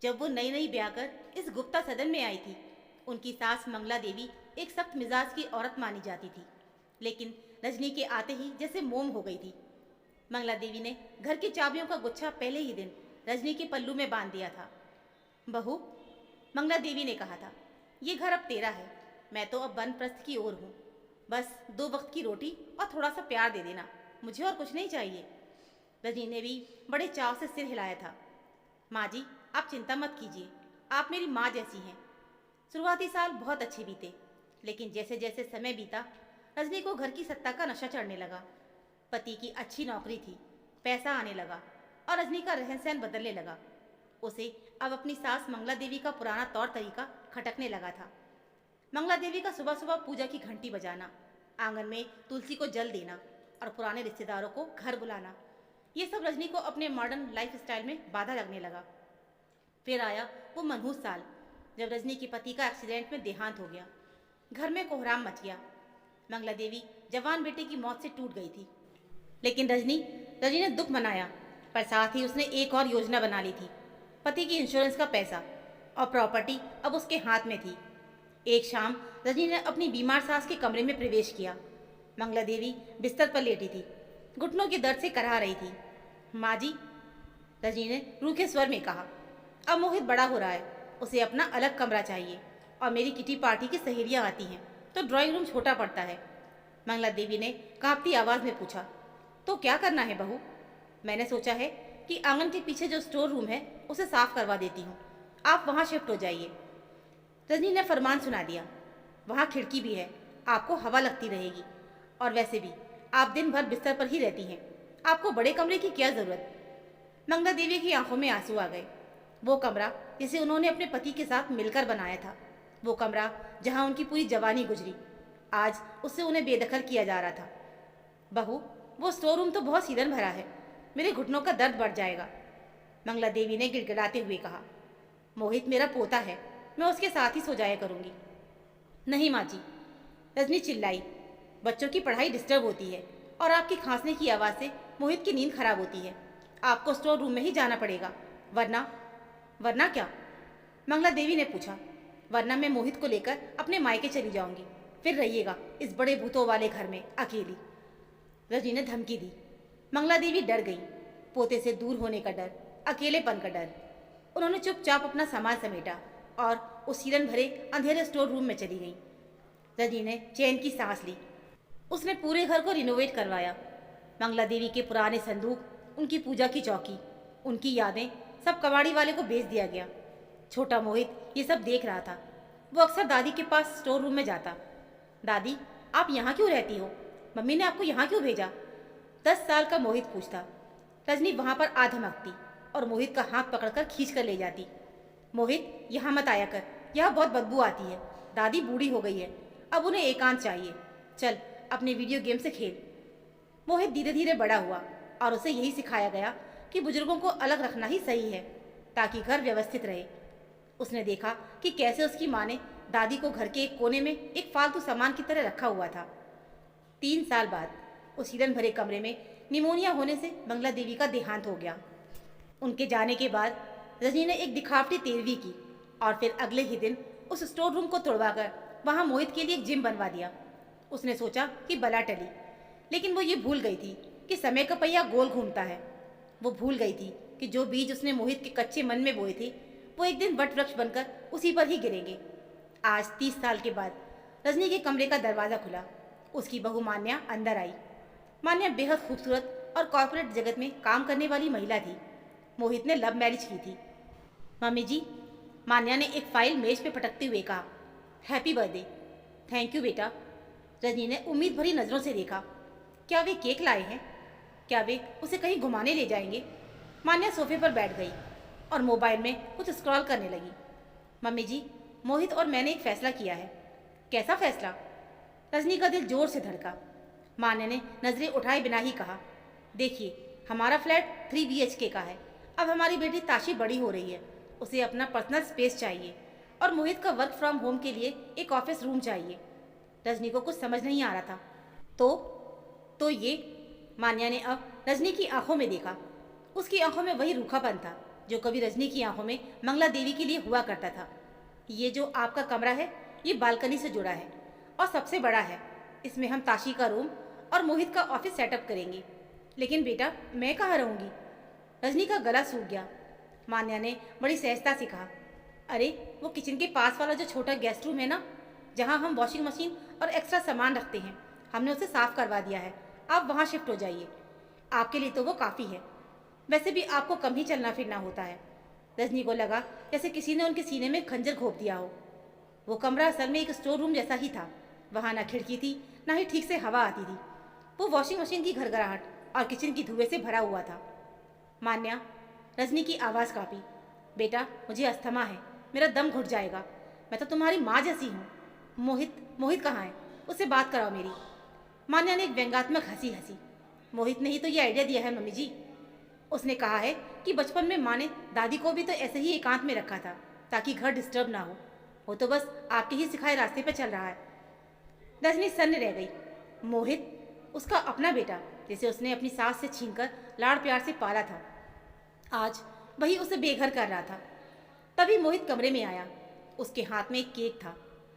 जब वो नई नई ब्याह कर इस गुप्ता सदन में आई थी, उनकी सास मंगला देवी एक सख्त मिजाज की औरत मानी जाती थी, लेकिन रजनी के आते ही जैसे मोम हो गई थी। मंगला देवी ने घर की चाबियों का गुच्छा पहले ही दिन रजनी के पल्लू में बांध दिया था। बहू, मंगला देवी ने कहा था, ये घर अब तेरा है। मैं तो अब बनप्रस्थ की ओर हूँ। बस 2 वक्त की रोटी और थोड़ा सा प्यार दे देना, मुझे और कुछ नहीं चाहिए। रजनी ने भी बड़े चाव से सिर हिलाया था। माँ जी, आप चिंता मत कीजिए, आप मेरी माँ जैसी हैं। शुरुआती साल बहुत अच्छे बीते, लेकिन जैसे जैसे समय बीता, रजनी को घर की सत्ता का नशा चढ़ने लगा। पति की अच्छी नौकरी थी, पैसा आने लगा और रजनी का रहन सहन बदलने लगा। उसे अब अपनी सास मंगला देवी का पुराना तौर तरीका खटकने लगा था। मंगला देवी का सुबह सुबह पूजा की घंटी बजाना, आंगन में तुलसी को जल देना और पुराने रिश्तेदारों को घर बुलाना, ये सब रजनी को अपने मॉडर्न लाइफ स्टाइल में बाधा लगने लगा। फिर आया वो मनहूस साल, जब रजनी के पति का एक्सीडेंट में देहांत हो गया। घर में कोहराम मच गया। मंगला देवी जवान बेटे की मौत से टूट गई थी, लेकिन रजनी ने दुख मनाया, पर साथ ही उसने एक और योजना बना ली थी। पति की इंश्योरेंस का पैसा और प्रॉपर्टी अब उसके हाथ में थी। एक शाम रजनी ने अपनी बीमार सास के कमरे में प्रवेश किया। मंगला देवी बिस्तर पर लेटी थी, घुटनों के दर्द से कराह रही थी। माँ जी, रजनी ने रूखे स्वर में कहा, अब मोहित बड़ा हो रहा है, उसे अपना अलग कमरा चाहिए और मेरी किटी पार्टी की सहेलियाँ आती हैं तो ड्राइंग रूम छोटा पड़ता है। मंगला देवी ने कांपती आवाज़ में पूछा, तो क्या करना है बहू? मैंने सोचा है कि आंगन के पीछे जो स्टोर रूम है उसे साफ करवा देती हूँ, आप वहाँ शिफ्ट हो जाइए। रजनी ने फरमान सुना दिया, वहाँ खिड़की भी है, आपको हवा लगती रहेगी, और वैसे भी आप दिन भर बिस्तर पर ही रहती हैं, आपको बड़े कमरे की क्या ज़रूरत? मंगला देवी की आंखों में आंसू आ गए। वो कमरा जिसे उन्होंने अपने पति के साथ मिलकर बनाया था, वो कमरा जहाँ उनकी पूरी जवानी गुजरी, आज उससे उन्हें बेदखल किया जा रहा था। बहू, वो स्टोर रूम तो बहुत सीलन भरा है, मेरे घुटनों का दर्द बढ़ जाएगा। मंगला देवी ने गिड़गिड़ाते हुए कहा, मोहित मेरा पोता है, मैं उसके साथ ही सो जाया करूँगी। नहीं माँ जी, रजनी चिल्लाई, बच्चों की पढ़ाई डिस्टर्ब होती है और आपकी खांसने की आवाज़ से मोहित की नींद खराब होती है। आपको स्टोर रूम में ही जाना पड़ेगा, वरना वरना क्या? मंगला देवी ने पूछा। वरना मैं मोहित को लेकर अपने मायके चली जाऊंगी, फिर रहिएगा इस बड़े भूतों वाले घर में अकेली। रजनी ने धमकी दी। मंगला देवी डर गई, पोते से दूर होने का डर, अकेलेपन का डर। उन्होंने चुपचाप अपना सामान समेटा और उस हिरन भरे अंधेरे स्टोर रूम में चली गई। रजनी ने चैन की सांस ली। उसने पूरे घर को रिनोवेट करवाया। मंगला देवी के पुराने संदूक, उनकी पूजा की चौकी, उनकी यादें सब कबाड़ी वाले को बेच दिया गया। छोटा मोहित ये सब देख रहा था। वो अक्सर दादी के पास स्टोर रूम में जाता। दादी, आप यहाँ क्यों रहती हो? मम्मी ने आपको यहाँ क्यों भेजा? 10 साल का मोहित पूछता। रजनी वहाँ पर आ धमकती और मोहित का हाथ पकड़कर खींच कर ले जाती। मोहित, यहाँ मत आया कर, यहाँ बहुत बदबू आती है। दादी बूढ़ी हो गई है, अब उन्हें एकांत चाहिए। चल अपने वीडियो गेम से खेल। मोहित धीरे धीरे बड़ा हुआ और उसे यही सिखाया गया कि बुजुर्गों को अलग रखना ही सही है, ताकि घर व्यवस्थित रहे। उसने देखा कि कैसे उसकी माँ ने दादी को घर के एक कोने में एक फालतू सामान की तरह रखा हुआ था। 3 साल बाद उस हिरन भरे कमरे में निमोनिया होने से मंगला देवी का देहांत हो गया। उनके जाने के बाद रजनी ने एक दिखावटी तेरवी की और फिर अगले ही दिन उस स्टोर रूम को तोड़वाकर वहाँ मोहित के लिए एक जिम बनवा दिया। उसने सोचा कि बला टली, लेकिन वो ये भूल गई थी कि समय का पहिया गोल घूमता है। वो भूल गई थी कि जो बीज उसने मोहित के कच्चे मन में बोए थे, वो एक दिन वट वृक्ष बनकर उसी पर ही गिरेंगे। आज 30 साल के बाद रजनी के कमरे का दरवाज़ा खुला। उसकी बहू मान्या अंदर आई। मान्या बेहद खूबसूरत और कॉर्पोरेट जगत में काम करने वाली महिला थी। मोहित ने लव मैरिज की थी। मम्मी जी, मान्या ने एक फाइल मेज पे पटकते हुए कहा, हैप्पी बर्थडे। थैंक यू बेटा। रजनी ने उम्मीद भरी नज़रों से देखा। क्या वे केक लाए हैं? क्या वे उसे कहीं घुमाने ले जाएंगे? मान्या सोफे पर बैठ गई और मोबाइल में कुछ स्क्रॉल करने लगी। मम्मी जी, मोहित और मैंने एक फ़ैसला किया है। कैसा फ़ैसला? रजनी का दिल जोर से धड़का। मान्या ने नज़रें उठाए बिना ही कहा, देखिए, हमारा फ्लैट 3 BHK का है। अब हमारी बेटी ताशी बड़ी हो रही है, उसे अपना पर्सनल स्पेस चाहिए और मोहित का वर्क फ्रॉम होम के लिए एक ऑफिस रूम चाहिए। रजनी को कुछ समझ नहीं आ रहा था। तो ये? मान्या ने अब रजनी की आंखों में देखा। उसकी आंखों में वही रूखापन था जो कभी रजनी की आंखों में मंगला देवी के लिए हुआ करता था। ये जो आपका कमरा है, ये बालकनी से जुड़ा है और सबसे बड़ा है। इसमें हम ताशी का रूम और मोहित का ऑफिस सेटअप करेंगे। लेकिन बेटा, मैं कहाँ रहूँगी? रजनी का गला सूख गया। मान्या ने बड़ी सहजता से कहा, अरे वो किचन के पास वाला जो छोटा गेस्ट रूम है ना, जहाँ हम वॉशिंग मशीन और एक्स्ट्रा सामान रखते हैं, हमने उसे साफ करवा दिया है। आप वहाँ शिफ्ट हो जाइए। आपके लिए तो वो काफ़ी है। वैसे भी आपको कम ही चलना फिरना होता है। रजनी को लगा जैसे किसी ने उनके सीने में खंजर घोंप दिया हो। वो कमरा असल में एक स्टोर रूम जैसा ही था। वहाँ ना खिड़की थी, ना ही ठीक से हवा आती थी। वो वॉशिंग मशीन की घरघराहट और किचन की धुएं से भरा हुआ था। मान्या, रजनी की आवाज़ कांपी, बेटा मुझे अस्थमा है, मेरा दम घुट जाएगा। मैं तो तुम्हारी माँ जैसी हूँ। मोहित कहाँ है? उससे बात कराओ मेरी। मान्या ने एक व्यंग्यात्मक हंसी हंसी। मोहित ने ही तो ये आइडिया दिया है मम्मी जी। उसने कहा है कि बचपन में माँ ने दादी को भी तो ऐसे ही एकांत में रखा था ताकि घर डिस्टर्ब ना हो। वो तो बस आपके ही सिखाए रास्ते पे चल रहा है। रजनी सन्न रह गई। मोहित, उसका अपना बेटा, जिसे उसने अपनी सास से छीनकर लाड़ प्यार से पाला था, आज वही उसे बेघर कर रहा था। तभी मोहित कमरे में आया। उसके हाथ में एक केक था,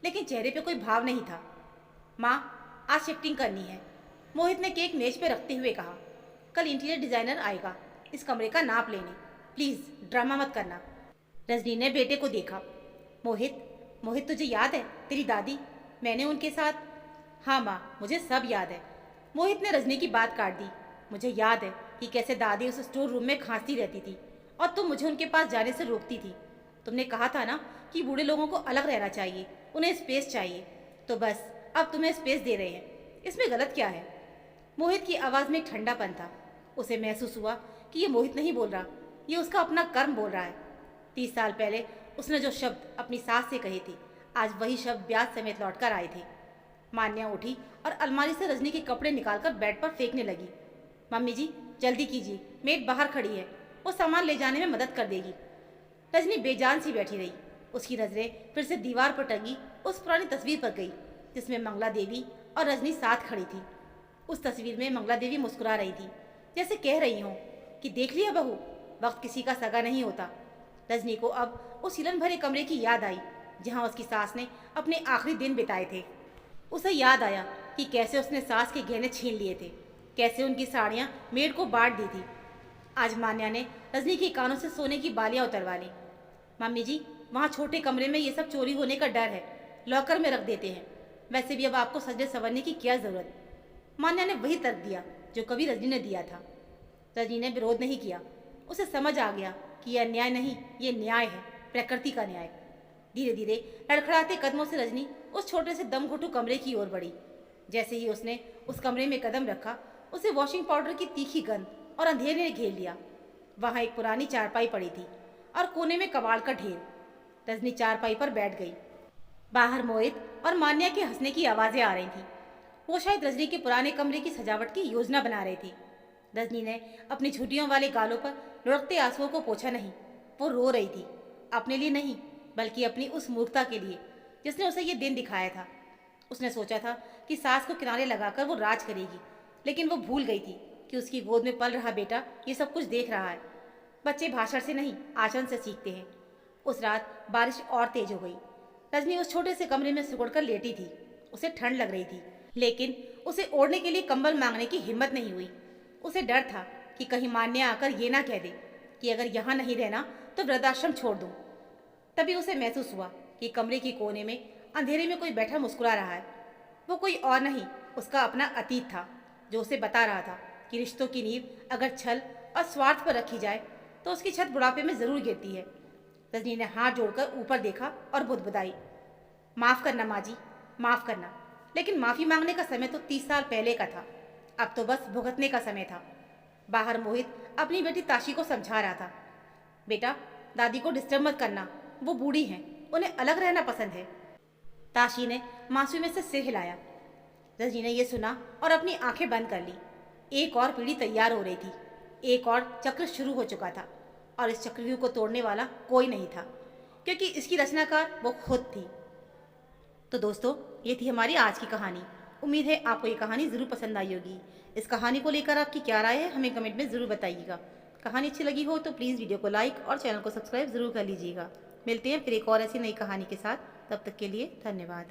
लेकिन चेहरे पे कोई भाव नहीं था। माँ, आज शिफ्टिंग करनी है, मोहित ने केक मेज पे रखते हुए कहा। कल इंटीरियर डिजाइनर आएगा इस कमरे का नाप लेने। प्लीज़ ड्रामा मत करना। रजनी ने बेटे को देखा। मोहित तुझे याद है तेरी दादी? मैंने उनके साथ। हाँ माँ, मुझे सब याद है। मोहित ने रजनी की बात काट दी। मुझे याद है कि कैसे दादी उस स्टोर रूम में खांसती रहती थी और तुम मुझे उनके पास जाने से रोकती थी। तुमने कहा था ना कि बूढ़े लोगों को अलग रहना चाहिए, उन्हें स्पेस चाहिए। तो बस अब तुम्हें स्पेस दे रहे हैं, इसमें गलत क्या है? मोहित की आवाज़ में एक ठंडापन था। उसे महसूस हुआ कि ये मोहित नहीं बोल रहा, ये उसका अपना कर्म बोल रहा है। 30 साल पहले उसने जो शब्द अपनी सास से कहे थे, आज वही शब्द ब्याज समेत लौट कर आए थे। मान्या उठी और अलमारी से रजनी के कपड़े निकालकर बेड पर फेंकने लगी। मम्मी जी जल्दी कीजिए, मेड बाहर खड़ी है, वो सामान ले जाने में मदद कर देगी। रजनी बेजान सी बैठी रही। उसकी नज़रें फिर से दीवार पर टंगी उस पुरानी तस्वीर पर गई जिसमें मंगला देवी और रजनी साथ खड़ी थी। उस तस्वीर में मंगला देवी मुस्कुरा रही थी, जैसे कह रही हो कि देख लिया बहू, वक्त किसी का सगा नहीं होता। रजनी को अब उस हिलन भरे कमरे की याद आई जहाँ उसकी सास ने अपने आखिरी दिन बिताए थे। उसे याद आया कि कैसे उसने सास के गहने छीन लिए थे, कैसे उनकी साड़ियाँ मेड को बांट दी थी। आज मान्या ने रजनी के कानों से सोने की बालियाँ उतरवा ली। मम्मी जी, वहाँ छोटे कमरे में ये सब चोरी होने का डर है, लॉकर में रख देते हैं। वैसे भी अब आपको सजने संवरने की क्या ज़रूरत? मान्या ने वही तर्क दिया जो कभी रजनी ने दिया था। रजनी ने विरोध नहीं किया। उसे समझ आ गया कि यह अन्याय नहीं, ये न्याय है, प्रकृति का न्याय। धीरे धीरे लड़खड़ाते कदमों से रजनी उस छोटे से दम घुटू कमरे की ओर बढ़ी। जैसे ही उसने उस कमरे में कदम रखा, उसे वॉशिंग पाउडर की तीखी गंध और अंधेरे ने घेर लिया। वहाँ एक पुरानी चारपाई पड़ी थी और कोने में कबाड़ का ढेर। रजनी चारपाई पर बैठ गई। बाहर मोहित और मान्या के हंसने की आवाज़ें आ रही थीं। वो शायद रजनी के पुराने कमरे की सजावट की योजना बना रही थी। रजनी ने अपनी झुर्रियों वाले गालों पर लुढ़कते आंसुओं को पोंछा नहीं। वो रो रही थी, अपने लिए नहीं बल्कि अपनी उस मूर्खता के लिए जिसने उसे ये दिन दिखाया था। उसने सोचा था कि सास को किनारे लगाकर वो राज करेगी, लेकिन वो भूल गई थी कि उसकी गोद में पल रहा बेटा ये सब कुछ देख रहा है। बच्चे भाषण से नहीं, आचरण से सीखते हैं। उस रात बारिश और तेज हो गई। रजनी उस छोटे से कमरे में सिकुड़कर लेटी थी। उसे ठंड लग रही थी, लेकिन उसे ओढ़ने के लिए कंबल मांगने की हिम्मत नहीं हुई। उसे डर था कि कहीं मान्या आकर ये ना कह दे कि अगर यहाँ नहीं रहना तो वृद्धाश्रम छोड़ दूँ। तभी उसे महसूस हुआ कि कमरे के कोने में अंधेरे में कोई बैठा मुस्कुरा रहा है। वो कोई और नहीं, उसका अपना अतीत था जो उसे बता रहा था कि रिश्तों की नींव अगर छल और स्वार्थ पर रखी जाए तो उसकी छत बुढ़ापे में ज़रूर गिरती है। रजनी ने हाथ जोड़कर ऊपर देखा और बुदबुदाई, माफ़ करना माँ जी, माफ़ करना। लेकिन माफ़ी मांगने का समय तो 30 साल पहले का था, अब तो बस भुगतने का समय था। बाहर मोहित अपनी बेटी ताशी को समझा रहा था, बेटा दादी को डिस्टर्ब मत करना, वो बूढ़ी हैं, उन्हें अलग रहना पसंद है। ताशी ने मासूमी से सिर हिलाया। रजनी ने यह सुना और अपनी आंखें बंद कर ली। एक और पीढ़ी तैयार हो रही थी, एक और चक्र शुरू हो चुका था और इस चक्रव्यूह को तोड़ने वाला कोई नहीं था, क्योंकि इसकी रचनाकार वो खुद थी। तो दोस्तों, ये थी हमारी आज की कहानी। उम्मीद है आपको ये कहानी ज़रूर पसंद आई होगी। इस कहानी को लेकर आपकी क्या राय है हमें कमेंट में ज़रूर बताइएगा। कहानी अच्छी लगी हो तो प्लीज़ वीडियो को लाइक और चैनल को सब्सक्राइब ज़रूर कर लीजिएगा। मिलते हैं फिर एक और ऐसी नई कहानी के साथ। तब तक के लिए धन्यवाद।